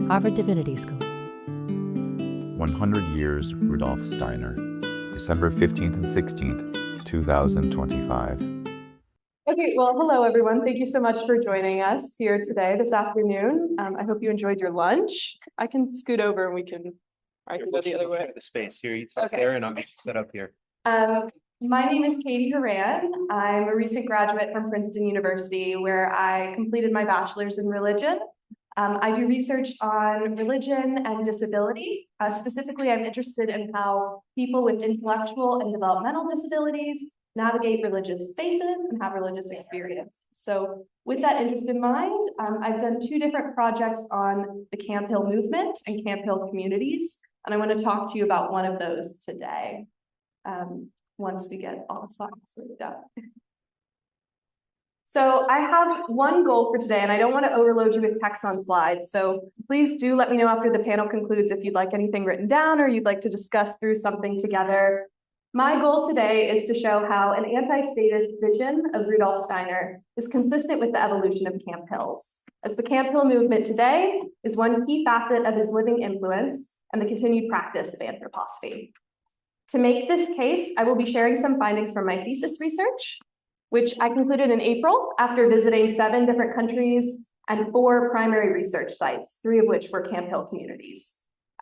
Harvard Divinity School. 100 Years Rudolf Steiner, December 15th and 16th, 2025. Okay, well, hello everyone. Thank you so much for joining us here today, this afternoon. I hope you enjoyed your lunch. I can scoot over and we can, I can go the other way. The space here, you talk there, and I'll get you set up here. My name is Katie Horan. I'm a recent graduate from Princeton University, where I completed my bachelor's in religion. I do research on religion and disability. Specifically, I'm interested in how people with intellectual and developmental disabilities navigate religious spaces and have religious experiences. So with that interest in mind, I've done two different projects on the Camphill movement and Camphill communities, and I want to talk to you about one of those today, once we get all the slides sorted out. So I have one goal for today, and I don't want to overload you with text on slides. So please do let me know after the panel concludes if you'd like anything written down or you'd like to discuss through something together. My goal today is to show how an anti-statist vision of Rudolf Steiner is consistent with the evolution of Camphill's, as the Camphill movement today is one key facet of his living influence and the continued practice of anthroposophy. To make this case, I will be sharing some findings from my thesis research, which I concluded in April after visiting 7 different countries and 4 primary research sites, 3 of which were Camphill communities.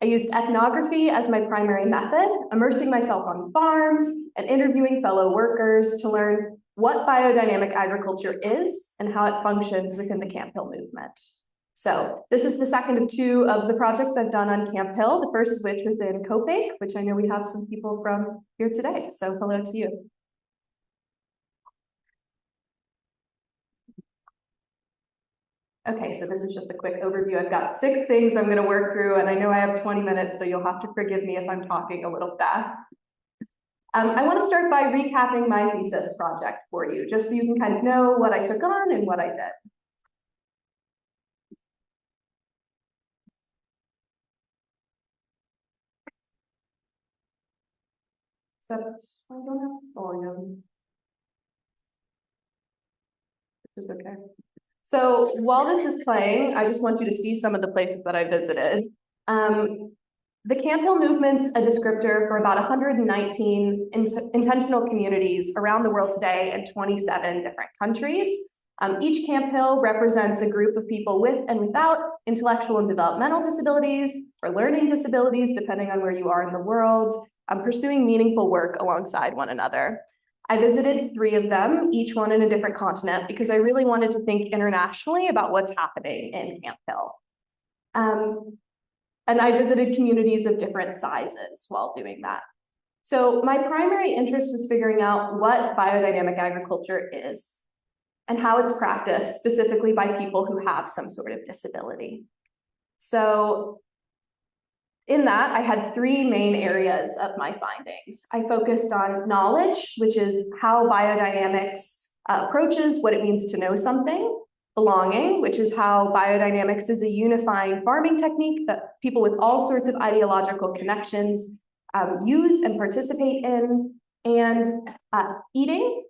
I used ethnography as my primary method, immersing myself on farms and interviewing fellow workers to learn what biodynamic agriculture is and how it functions within the Camphill movement. So this is the second of 2 of the projects I've done on Camphill, the first of which was in Copenhagen, which I know we have some people from here today. So hello to you. Okay, so this is just a quick overview. I've got 6 things I'm going to work through, and I know I have 20 minutes, so you'll have to forgive me if I'm talking a little fast. I want to start by recapping my thesis project for you, just so you can kind of know what I took on and what I did. Except I don't have volume, which is okay. So while this is playing, I just want you to see some of the places that I visited. The Camphill movement's a descriptor for about 119 intentional communities around the world today in 27 different countries. Each Camphill represents a group of people with and without intellectual and developmental disabilities or learning disabilities, depending on where you are in the world, pursuing meaningful work alongside one another. I visited 3 of them, each one in a different continent, because I really wanted to think internationally about what's happening in Camphill. And I visited communities of different sizes while doing that. So my primary interest was figuring out what biodynamic agriculture is and how it's practiced specifically by people who have some sort of disability. So in that, I had 3 main areas of my findings. I focused on knowledge, which is how biodynamics approaches what it means to know something. Belonging, which is how biodynamics is a unifying farming technique that people with all sorts of ideological connections use and participate in. And eating,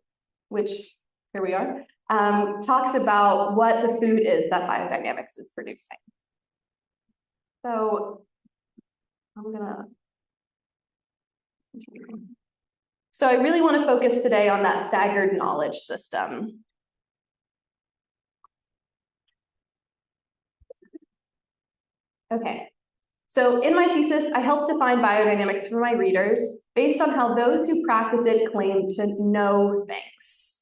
which, here we are, talks about what the food is that biodynamics is producing. So I really want to focus today on that staggered knowledge system. Okay, so in my thesis, I helped define biodynamics for my readers based on how those who practice it claim to know things.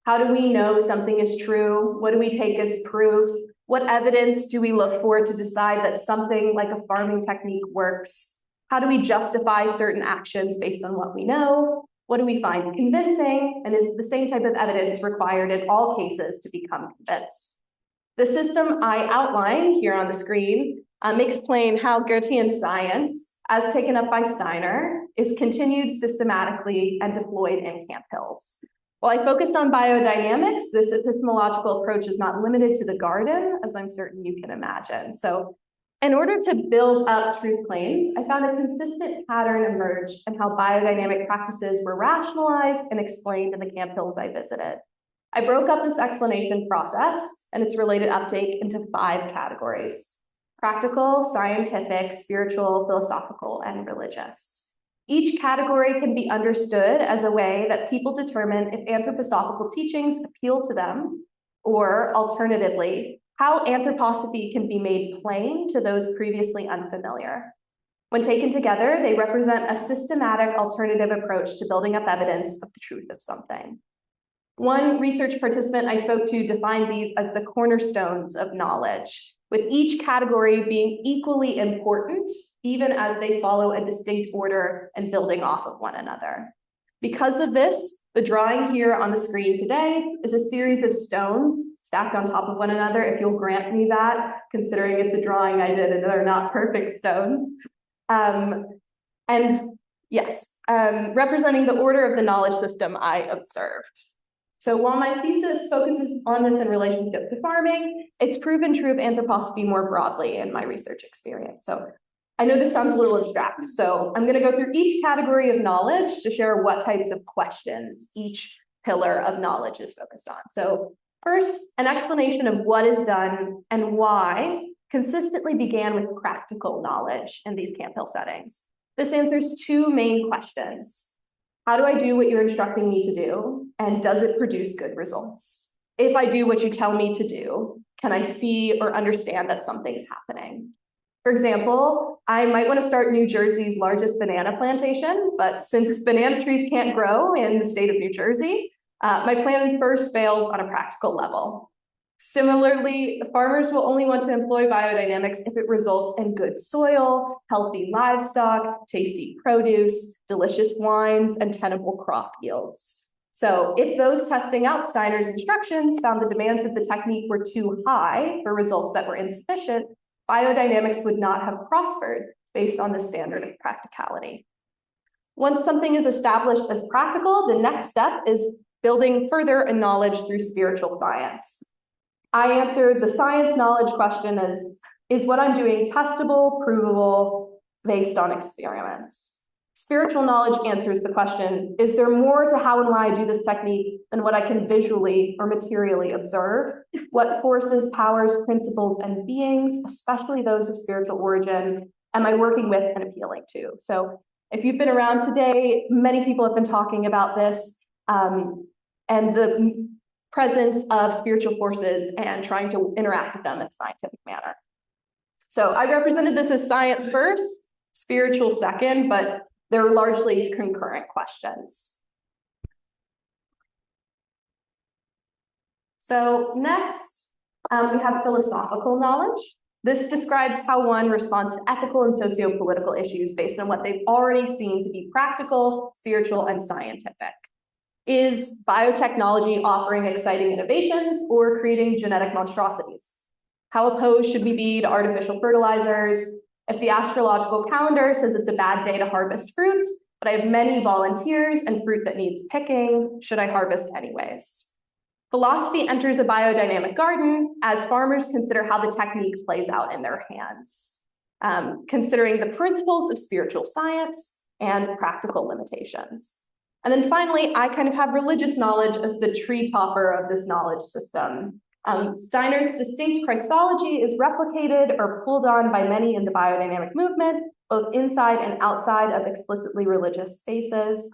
How do we know something is true? What do we take as proof? What evidence do we look for to decide that something like a farming technique works? How do we justify certain actions based on what we know? What do we find convincing? And is the same type of evidence required in all cases to become convinced? The system I outline here on the screen makes plain how Goethean science, as taken up by Steiner, is continued systematically and deployed in Camphills. While I focused on biodynamics, this epistemological approach is not limited to the garden, as I'm certain you can imagine. So in order to build up truth claims, I found a consistent pattern emerged in how biodynamic practices were rationalized and explained in the Camphills I visited. I broke up this explanation process and its related uptake into 5 categories. practical, scientific, spiritual, philosophical, and religious. Each category can be understood as a way that people determine if anthroposophical teachings appeal to them, or alternatively, how anthroposophy can be made plain to those previously unfamiliar. When taken together, they represent a systematic alternative approach to building up evidence of the truth of something. One research participant I spoke to defined these as the cornerstones of knowledge, with each category being equally important, even as they follow a distinct order and building off of one another. Because of this, the drawing here on the screen today is a series of stones stacked on top of one another, if you'll grant me that, considering it's a drawing I did and they're not perfect stones. Representing the order of the knowledge system I observed. So while my thesis focuses on this in relationship to farming, it's proven true of anthroposophy more broadly in my research experience. So I know this sounds a little abstract, so I'm going to go through each category of knowledge to share what types of questions each pillar of knowledge is focused on. So first, an explanation of what is done and why consistently began with practical knowledge in these Camphill settings. This answers two main questions. How do I do what you're instructing me to do? And does it produce good results? If I do what you tell me to do, can I see or understand that something's happening? For example, I might want to start New Jersey's largest banana plantation, but since banana trees can't grow in the state of New Jersey, my plan first fails on a practical level. Similarly, farmers will only want to employ biodynamics if it results in good soil, healthy livestock, tasty produce, delicious wines, and tenable crop yields. So if those testing out Steiner's instructions found the demands of the technique were too high for results that were insufficient, biodynamics would not have prospered based on the standard of practicality. Once something is established as practical, the next step is building further a knowledge through spiritual science. I answered the science knowledge question as, is what I'm doing testable, provable, based on experiments? Spiritual knowledge answers the question, is there more to how and why I do this technique than what I can visually or materially observe? What forces, powers, principles, and beings, especially those of spiritual origin, am I working with and appealing to? So if you've been around today, many people have been talking about this and the presence of spiritual forces and trying to interact with them in a scientific manner. So I represented this as science first, spiritual second, but they're largely concurrent questions. So next, we have philosophical knowledge. This describes how one responds to ethical and socio-political issues based on what they've already seen to be practical, spiritual, and scientific. Is biotechnology offering exciting innovations or creating genetic monstrosities? How opposed should we be to artificial fertilizers? If the astrological calendar says it's a bad day to harvest fruit, but I have many volunteers and fruit that needs picking, should I harvest anyways? Philosophy enters a biodynamic garden as farmers consider how the technique plays out in their hands, considering the principles of spiritual science and practical limitations. And then finally, I kind of have religious knowledge as the tree topper of this knowledge system. Steiner's distinct Christology is replicated or pulled on by many in the biodynamic movement, both inside and outside of explicitly religious spaces.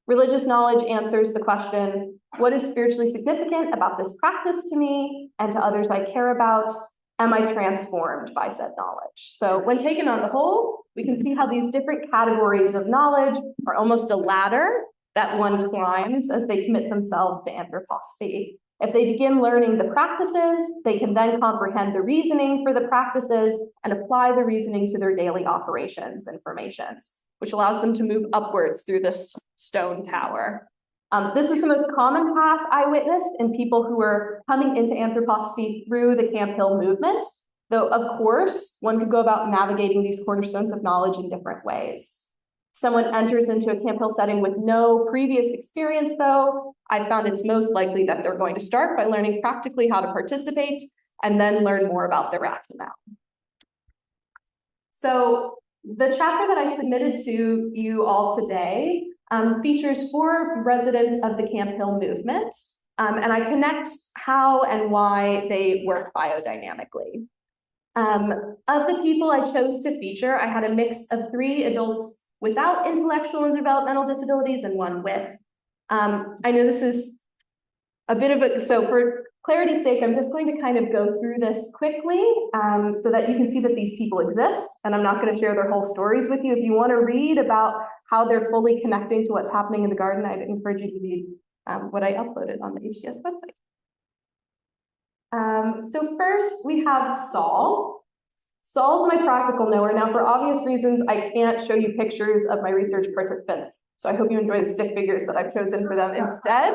Religious knowledge answers the question, what is spiritually significant about this practice to me and to others I care about? Am I transformed by said knowledge? So when taken on the whole, we can see how these different categories of knowledge are almost a ladder that one climbs as they commit themselves to anthroposophy. If they begin learning the practices, they can then comprehend the reasoning for the practices and apply the reasoning to their daily operations and formations, which allows them to move upwards through this stone tower. This was the most common path I witnessed in people who were coming into anthroposophy through the Camphill movement, though of course, one could go about navigating these cornerstones of knowledge in different ways. Someone enters into a Camphill setting with no previous experience, though, I found it's most likely that they're going to start by learning practically how to participate and then learn more about the rationale. So the chapter that I submitted to you all today features 4 residents of the Camphill movement, and I connect how and why they work biodynamically. Of the people I chose to feature, I had a mix of 3 adults without intellectual and developmental disabilities and 1 with. I know this is a bit of a, so for clarity's sake, I'm just going to kind of go through this quickly so that you can see that these people exist, and I'm not going to share their whole stories with you. If you want to read about how they're fully connecting to what's happening in the garden, I'd encourage you to read what I uploaded on the HTS website. So first we have Saul. Saul's my practical knower. Now, for obvious reasons, I can't show you pictures of my research participants, so I hope you enjoy the stick figures that I've chosen for them instead.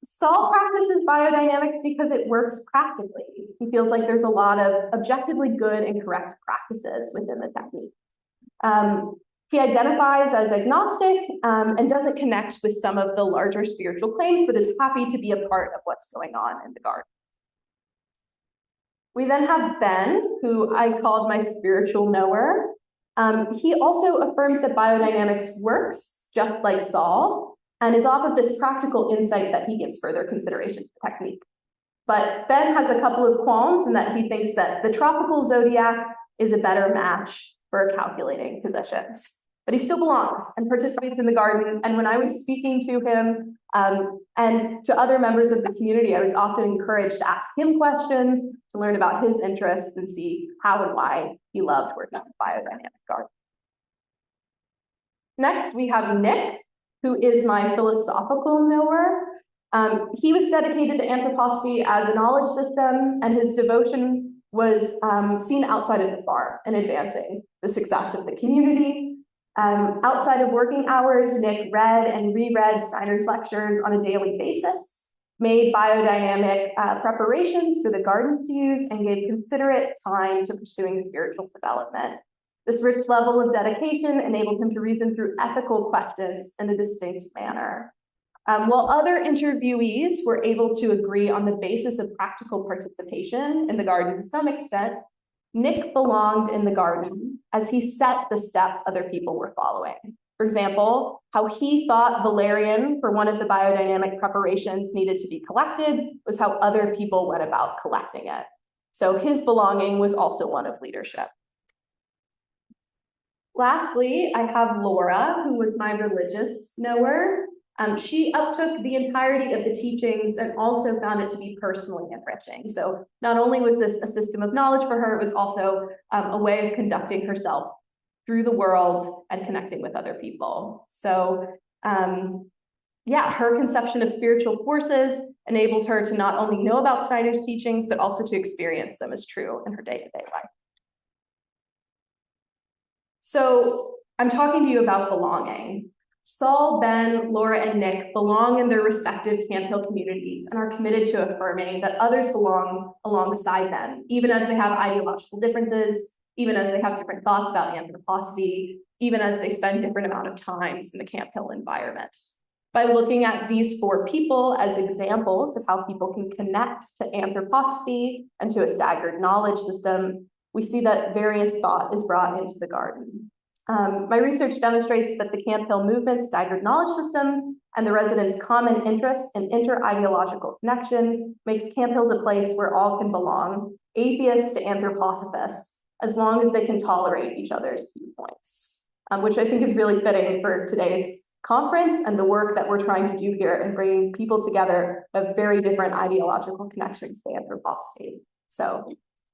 Saul practices biodynamics because it works practically. He feels like there's a lot of objectively good and correct practices within the technique. He identifies as agnostic and doesn't connect with some of the larger spiritual claims, but is happy to be a part of what's going on in the garden. We then have Ben, who I called my spiritual knower. He also affirms that biodynamics works just like Saul, and is off of this practical insight that he gives further consideration to the technique. But Ben has a couple of qualms in that he thinks that the tropical zodiac is a better match for calculating positions. But he still belongs and participates in the garden. And when I was speaking to him and to other members of the community, I was often encouraged to ask him questions, to learn about his interests and see how and why he loved working in the biodynamic garden. Next, we have Nick, who is my philosophical knower. He was dedicated to anthroposophy as a knowledge system, and his devotion was seen outside of the farm and advancing the success of the community. Outside of working hours, Nick read and reread Steiner's lectures on a daily basis, made biodynamic preparations for the gardens to use, and gave considerate time to pursuing spiritual development. This rich level of dedication enabled him to reason through ethical questions in a distinct manner. While other interviewees were able to agree on the basis of practical participation in the garden to some extent, Nick belonged in the garden as he set the steps other people were following. For example, how he thought valerian for one of the biodynamic preparations needed to be collected was how other people went about collecting it. So his belonging was also one of leadership. Lastly, I have Laura, who was my religious knower. She uptook the entirety of the teachings and also found it to be personally enriching. So not only was this a system of knowledge for her, it was also a way of conducting herself through the world and connecting with other people. So yeah, her conception of spiritual forces enabled her to not only know about Steiner's teachings, but also to experience them as true in her day-to-day life. So I'm talking to you about belonging. Saul, Ben, Laura, and Nick belong in their respective Camphill communities and are committed to affirming that others belong alongside them, even as they have ideological differences, even as they have different thoughts about anthroposophy, even as they spend different amount of times in the Camphill environment. By looking at these 4 people as examples of how people can connect to anthroposophy and to a staggered knowledge system, we see that various thought is brought into the garden. My research demonstrates that the Camphill movement's staggered knowledge system and the residents' common interest in inter-ideological connection makes Camphills a place where all can belong, atheist to anthroposophist, as long as they can tolerate each other's viewpoints, which I think is really fitting for today's conference and the work that we're trying to do here in bringing people together of very different ideological connections to anthroposophy. So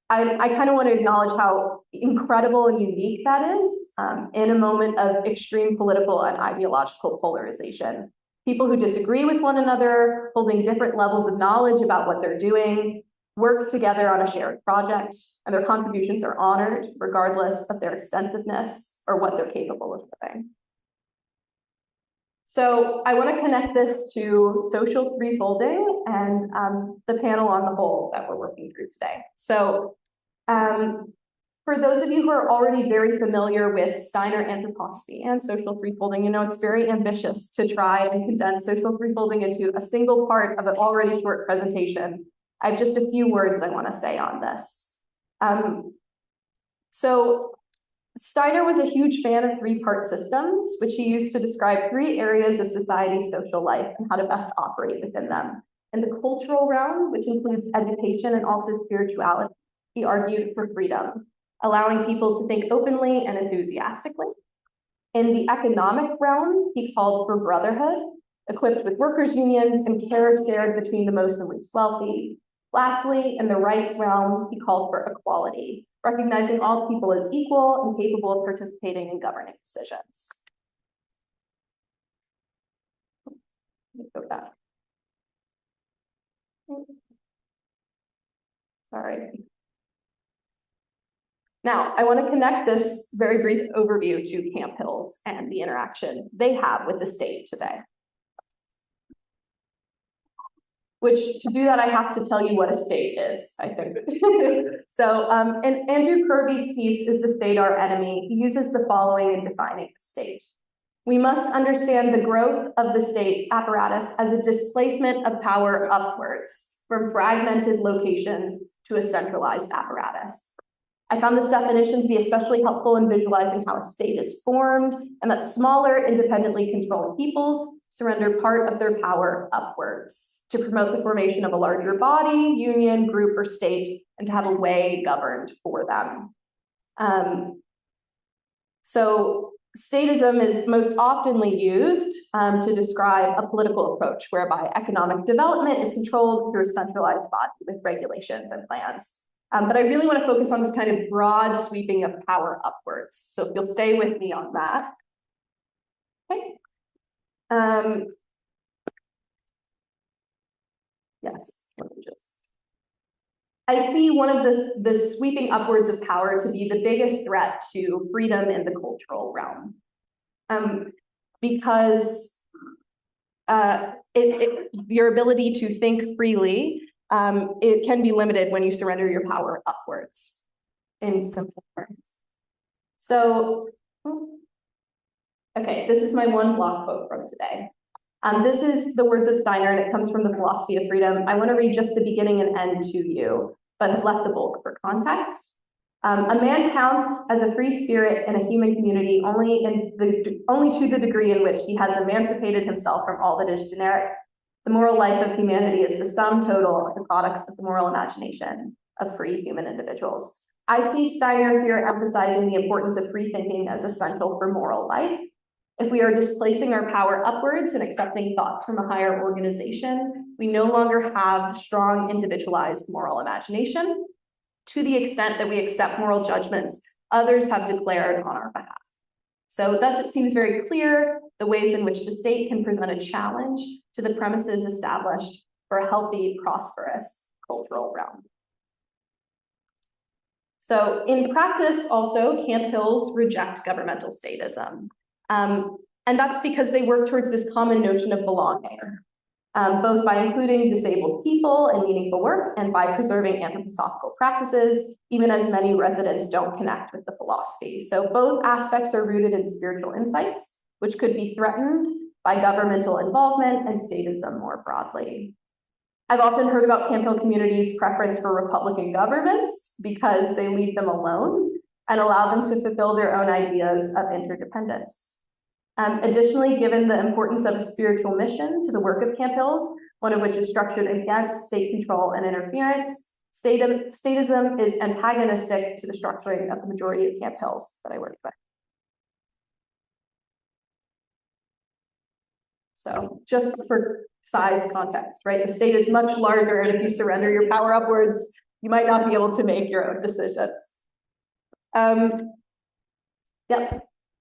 I kind of want to acknowledge how incredible and unique that is in a moment of extreme political and ideological polarization. People who disagree with one another, holding different levels of knowledge about what they're doing, work together on a shared project, and their contributions are honored regardless of their extensiveness or what they're capable of doing. So I want to connect this to social threefolding and the panel on the whole that we're working through today. So for those of you who are already very familiar with Steiner anthroposophy and social threefolding, you know it's very ambitious to try and condense social threefolding into a single part of an already short presentation. I have just a few words I want to say on this. So Steiner was a huge fan of 3-part systems, which he used to describe 3 areas of society's social life and how to best operate within them. In the cultural realm, which includes education and also spirituality, he argued for freedom, allowing people to think openly and enthusiastically. In the economic realm, he called for brotherhood, equipped with workers' unions and care shared between the most and least wealthy. Lastly, in the rights realm, he called for equality, recognizing all people as equal and capable of participating in governing decisions. Let me go back. Sorry. Now, I want to connect this very brief overview to Camphill's and the interaction they have with the state today. Which, to do that, I have to tell you what a state is, I think. So, in Andrew Kirby's piece, Is the State Our Enemy? He uses the following in defining the state. We must understand the growth of the state apparatus as a displacement of power upwards from fragmented locations to a centralized apparatus. I found this definition to be especially helpful in visualizing how a state is formed and that smaller, independently controlled peoples surrender part of their power upwards to promote the formation of a larger body, union, group, or state, and to have a way governed for them. So statism is most oftenly used to describe a political approach whereby economic development is controlled through a centralized body with regulations and plans. But I really want to focus on this kind of broad sweeping of power upwards. So if you'll stay with me on that. Okay. Yes, let me just. I see one of the sweeping upwards of power to be the biggest threat to freedom in the cultural realm. Because your ability to think freely, it can be limited when you surrender your power upwards, in simple terms. So, okay, this is my one block quote from today. This is the words of Steiner, and it comes from the Philosophy of Freedom. I want to read just the beginning and end to you, but have left the bulk for context. A man counts as a free spirit in a human community only to the degree in which he has emancipated himself from all that is generic. The moral life of humanity is the sum total of the products of the moral imagination of free human individuals. I see Steiner here emphasizing the importance of free thinking as essential for moral life. If we are displacing our power upwards and accepting thoughts from a higher organization, we no longer have strong individualized moral imagination to the extent that we accept moral judgments others have declared on our behalf. So thus it seems very clear the ways in which the state can present a challenge to the premises established for a healthy, prosperous cultural realm. So in practice also, Camphills reject governmental statism. And that's because they work towards this common notion of belonging, both by including disabled people in meaningful work and by preserving anthroposophical practices, even as many residents don't connect with the philosophy. So both aspects are rooted in spiritual insights, which could be threatened by governmental involvement and statism more broadly. I've often heard about Camphill communities' preference for Republican governments because they leave them alone and allow them to fulfill their own ideas of interdependence. Additionally, given the importance of a spiritual mission to the work of Camphills, one of which is structured against state control and interference, statism is antagonistic to the structuring of the majority of Camphills that I work with. So just for size context, right? The state is much larger, and if you surrender your power upwards, you might not be able to make your own decisions.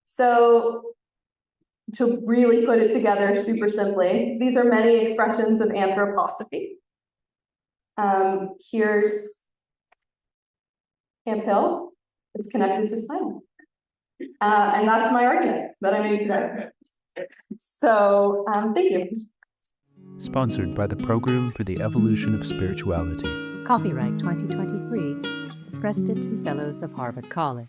So to really put it together super simply, these are many expressions of anthroposophy. Here's Camphill. It's connected to Steiner. And that's my argument that I made today. So thank you. Sponsored by the Program for the Evolution of Spirituality. Copyright 2023, the Precedent and Fellows of Harvard College.